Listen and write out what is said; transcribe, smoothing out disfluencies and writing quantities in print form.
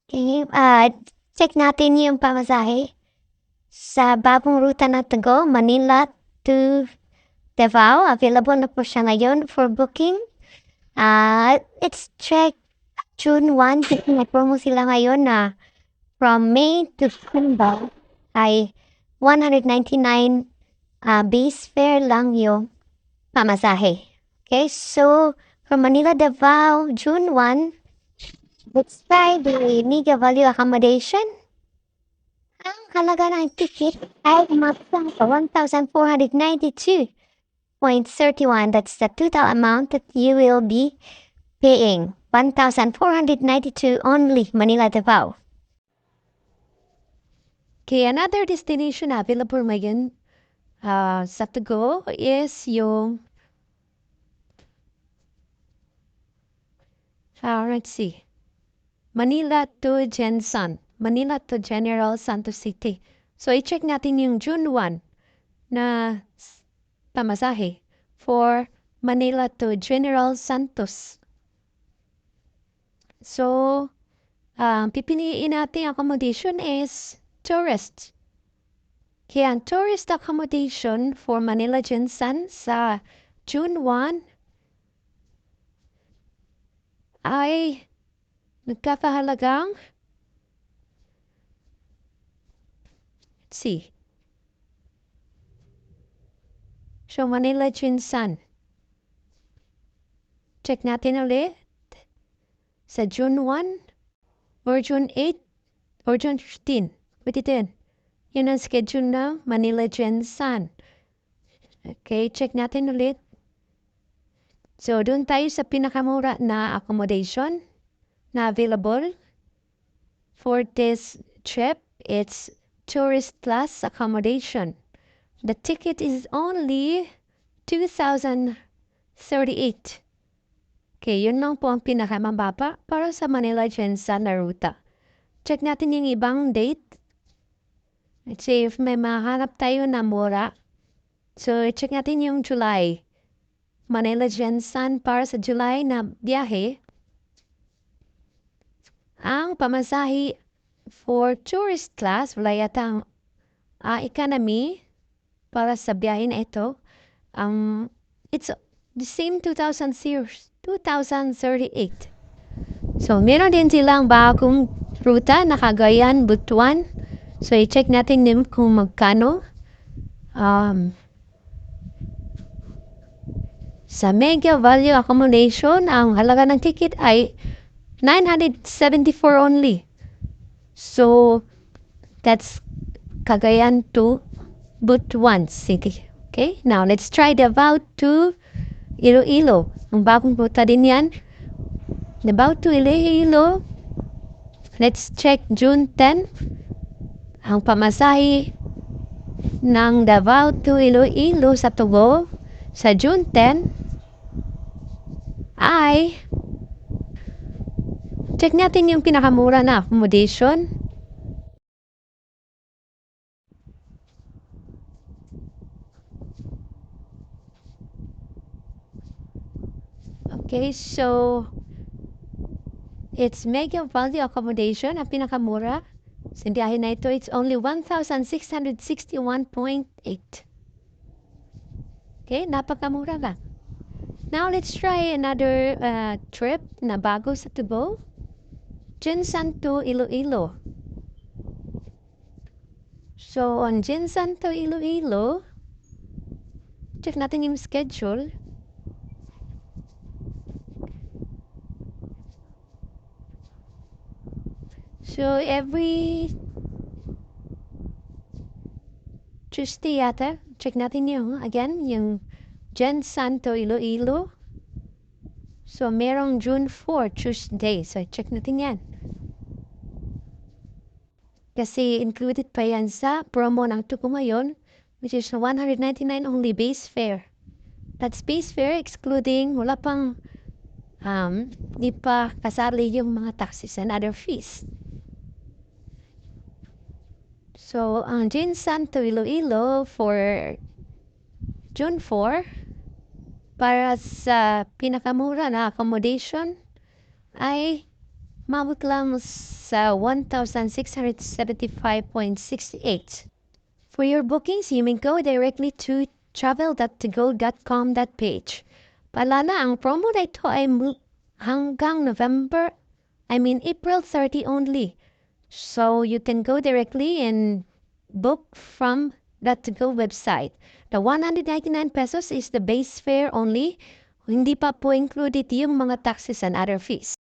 Okay, check natin yung pamasahe sa bagong ruta na to go, Manila to Davao. Available na po siya ngayon for booking. It's check June 1, kasi may promo sila ngayon na from May to December ay 199 base fare lang yung pamasahe. Okay, so from Manila, Davao, June 1, let's try the Mega Value Accommodation. Ang halaga ng ticket ay umabot sa 1,492.31. That's the total amount that you will be paying. 1,492 only, Manila, Davao. Okay, another destination na available ngayon sa to go is yung let's see, Manila to Gensan, Manila to General Santos City. So, i-check natin yung June 1 na pamasahe for Manila to General Santos. So, pipiliin natin accommodation is tourist. Kaya ang tourist accommodation for Manila Gensan sa June 1 ay nagkakahalagang, let's see, so Manila Gensan. Check natin ulit sa June 1 or June 8 or June 15. Pwede din. Yun ang schedule ng Manila Gensan. Okay, check natin ulit. So, doon tayo sa pinakamura na accommodation na available for this trip. It's tourist class accommodation. The ticket is only 2,038. Okay, yun lang po ang pinakamababa para sa Manila Gensan na ruta. Check natin yung ibang date. Let's see if may mahanap tayo na mura. So, check natin yung July. Manila Gensan para sa July na biyahe. Ang pamasahe for tourist class, wala yatang economy para sa biyahe na ito. It's the same 2,038. So, meron din silang bagong ruta na Cagayan, Butuan. So, i-check natin din kung magkano. Sa Mega Value Accommodation, ang halaga ng ticket ay 974 only. So, that's Cagayan to Butuan City. Okay, now let's try Davao to Iloilo. Ang bagong ruta din yan. Davao to Iloilo. Let's check June 10. Ang pamasahe ng Davao to Iloilo sa Tugo sa June 10 ay check natin yung pinakamura na accommodation. Okay, so it's Mega Value Accommodation, ang pinakamura. Sa biyahe na ito, it's only 1,661.8. Okay, napakamura lang. Now, let's try another trip na bago sa Tubo. Gensan to Iloilo. So, on Gensan to Iloilo, check natin yung schedule. So, every Tuesday yata, check natin yung, again, yung Gensan to Iloilo. So, merong June 4, Tuesday. So, check natin yan. Kasi included pa yan sa promo ng Tuko ngayon, which is 199 only base fare. That's base fare excluding, wala pang, di pa kasali yung mga taxes and other fees. So, ang Gensan to Iloilo for June 4, para sa pinakamura na accommodation ay Mabot lang sa 1,675.68. For your bookings, you may go directly to travel.togo.com.ph. Paalala, ang promo na ito ay hanggang April 30 only. So you can go directly and book from that to-go website. The 199 pesos is the base fare only. Hindi pa po included yung mga taxes and other fees.